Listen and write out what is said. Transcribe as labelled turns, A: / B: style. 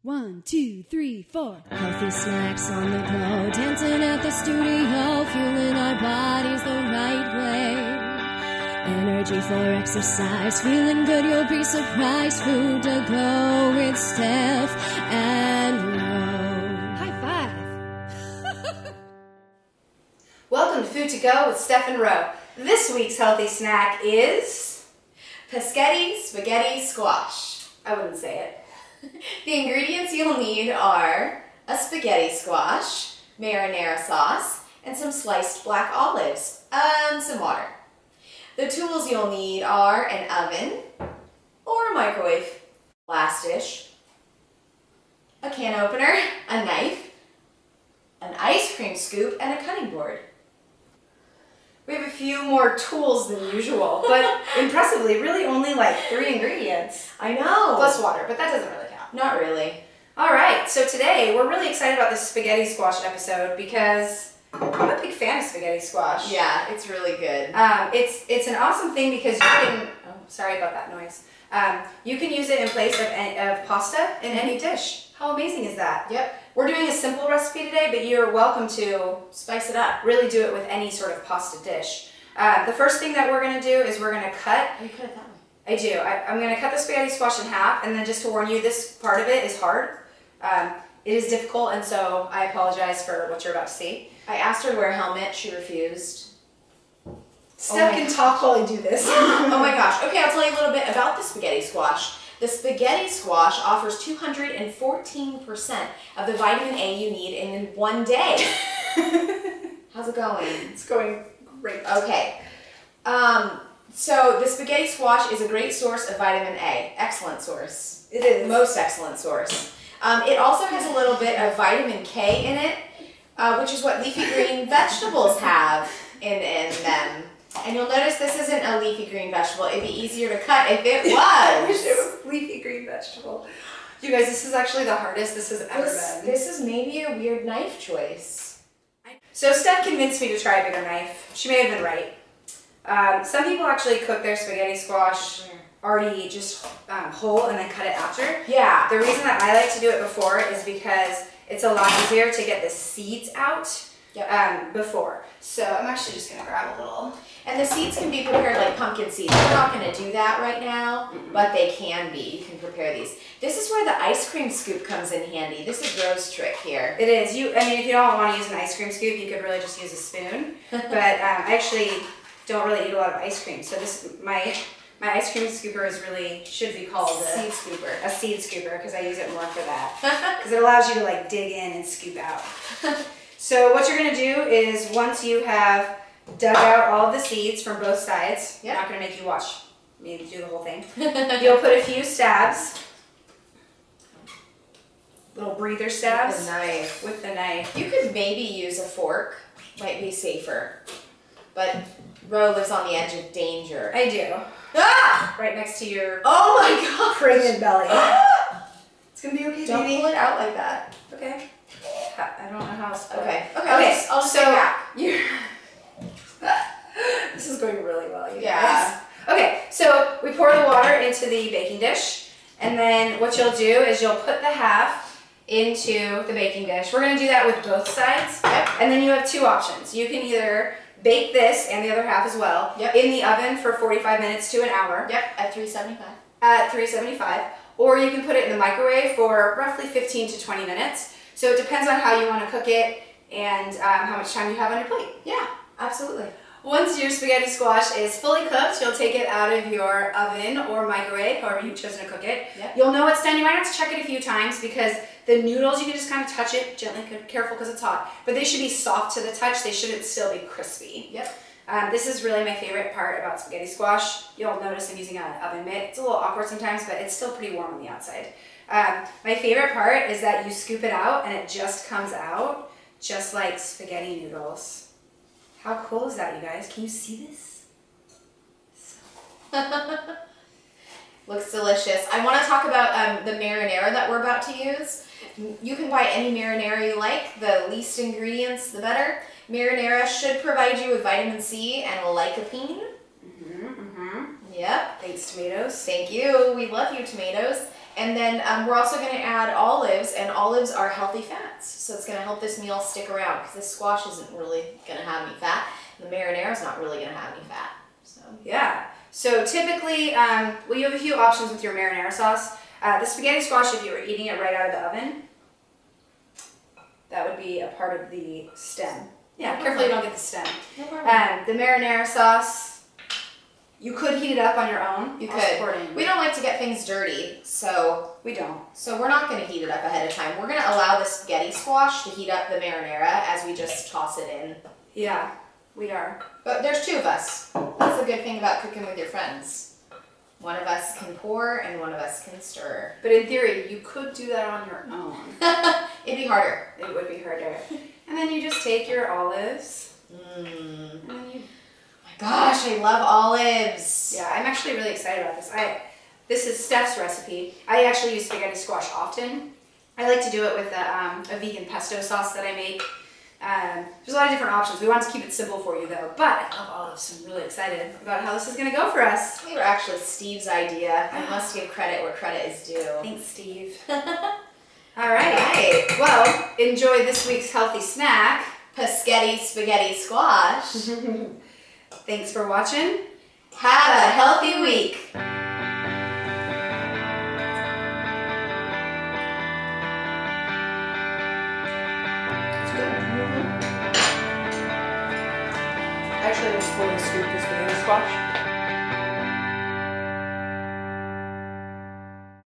A: 1, 2, 3, 4. Healthy snacks on the go, dancing at the studio, fueling our bodies the right way. Energy for exercise, feeling good, you'll be surprised. Food to go with Steph and Ro.
B: High five. Welcome to Food to Go with Steph and Ro. This week's healthy snack is Pasghetti Spaghetti Squash. I wouldn't say it. The ingredients you'll need are a spaghetti squash, marinara sauce, and some sliced black olives, and some water. The tools you'll need are an oven or a microwave, last dish, a can opener, a knife, an ice cream scoop, and a cutting board. We have a few more tools than usual, but impressively, really only like 3 ingredients. I know. Plus water, but that doesn't really count. Not really. All right, so today we're really excited about this spaghetti squash episode because I'm a big fan of spaghetti squash.
C: Yeah, it's really good.
B: It's an awesome thing because you can, oh, sorry about that noise. You can use it in place of pasta in any dish. How amazing is that?
C: Yep.
B: We're doing a simple recipe today, but you're welcome to spice it up. Really do it with any sort of pasta dish. The first thing that we're going to do is we're going to cut.
C: You cut it that way.
B: I do. I'm going to cut the spaghetti squash in half, and then just to warn you, this part of it is hard. It is difficult, and so I apologize for what you're about to see.
C: I asked her to wear a helmet. She refused.
B: Steph can talk while I do this.
C: Oh my gosh. Okay, I'll tell you a little bit about the spaghetti squash. The spaghetti squash offers 214% of the vitamin A you need in one day. How's it going?
B: It's going great.
C: Okay. So the spaghetti squash is a great source of vitamin A. Excellent source.
B: It is.
C: Most excellent source. It also has a little bit of vitamin K in it, which is what leafy green vegetables have in them. And you'll notice this isn't a leafy green vegetable. It'd be easier to cut if it was.
B: I wish it was leafy green vegetable. You guys, this is actually the hardest this has ever been.
C: This is maybe a weird knife choice.
B: So Steph convinced me to try a bigger knife. She may have been right. Some people actually cook their spaghetti squash already just whole and then cut it after.
C: Yeah.
B: The reason that I like to do it before is because it's a lot easier to get the seeds out before. So I'm actually just gonna grab a little.
C: And the seeds can be prepared like pumpkin seeds. We're not going to do that right now, but they can be. You can prepare these. This is where the ice cream scoop comes in handy. This is Ro's trick here.
B: It is. I mean, if you don't want to use an ice cream scoop, you could really just use a spoon. But I actually don't really eat a lot of ice cream, so this my ice cream scooper is really should be called
C: seed scooper.
B: A seed scooper because I use it more for that because it allows you to like dig in and scoop out. So what you're gonna do is once you have dug out all of the seeds from both sides. Yep. I'm not going to make you watch me do the whole thing. You'll put a few stabs, little breather stabs. With the knife.
C: You could maybe use a fork. Might be safer. But Ro lives on the edge of danger.
B: I do.
C: Ah!
B: Right next to your
C: oh my god,
B: pregnant belly.
C: Ah!
B: It's going to be okay,
C: Don't
B: baby.
C: pull it out like that.
B: Okay. I don't know how else to
C: Okay.
B: Okay.
C: I'll just go back.
B: This is going really well, you
C: yeah.
B: guys. Okay, so we pour the water into the baking dish, and then what you'll do is you'll put the half into the baking dish. We're going to do that with both sides, and then you have 2 options. You can either bake this and the other half as well in the oven for 45 minutes to an hour.
C: Yep, at 375.
B: At 375, or you can put it in the microwave for roughly 15 to 20 minutes. So it depends on how you want to cook it and how much time you have on your plate.
C: Yeah, absolutely.
B: Once your spaghetti squash is fully cooked, you'll take it out of your oven or microwave, however you've chosen to cook it.
C: Yep.
B: You'll know it's done. You might have to check it a few times because the noodles, you can just kind of touch it gently, careful because it's hot, but they should be soft to the touch. They shouldn't still be crispy.
C: Yep.
B: This is really my favorite part about spaghetti squash. You'll notice I'm using an oven mitt. It's a little awkward sometimes, but it's still pretty warm on the outside. My favorite part is that you scoop it out and it just comes out just like spaghetti noodles. How cool is that, you guys? Can you see this?
C: Looks delicious. I want to talk about the marinara that we're about to use. You can buy any marinara you like. The least ingredients, the better. Marinara should provide you with vitamin C and lycopene. Yep.
B: Thanks, tomatoes.
C: Thank you. We love you, tomatoes. And then we're also going to add olives, and olives are healthy fats. So it's going to help this meal stick around because this squash isn't really going to have any fat. The marinara is not really going to have any fat. So
B: yeah. So typically, well, you have a few options with your marinara sauce. The spaghetti squash, if you were eating it right out of the oven, that would be a part of the stem. Yeah, careful you don't get the stem.
C: no problem.
B: The marinara sauce, you could heat it up on your own.
C: You could. We don't like to get things dirty, so
B: we don't.
C: So we're not going to heat it up ahead of time. We're going to allow the spaghetti squash to heat up the marinara as we just toss it in.
B: Yeah, we are.
C: But there's two of us. That's the good thing about cooking with your friends. One of us can pour and one of us can stir.
B: But in theory, you could do that on your own.
C: It'd be harder.
B: It would be harder. And then you just take your olives.
C: And then you... My gosh, I love olives.
B: Yeah, I'm actually really excited about this. This is Steph's recipe. I actually use spaghetti squash often. I like to do it with a vegan pesto sauce that I make. There's a lot of different options. We wanted to keep it simple for you though, but I love olives, so I'm really excited about how this is going to go for us.
C: They were actually Steve's idea. I must give credit where credit is due.
B: Thanks, Steve. All right. Well, enjoy this week's healthy snack.
C: Pasghetti Spaghetti Squash.
B: Thanks for watching.
C: Have a healthy week.
B: Actually, I was fully scooped the spaghetti squash.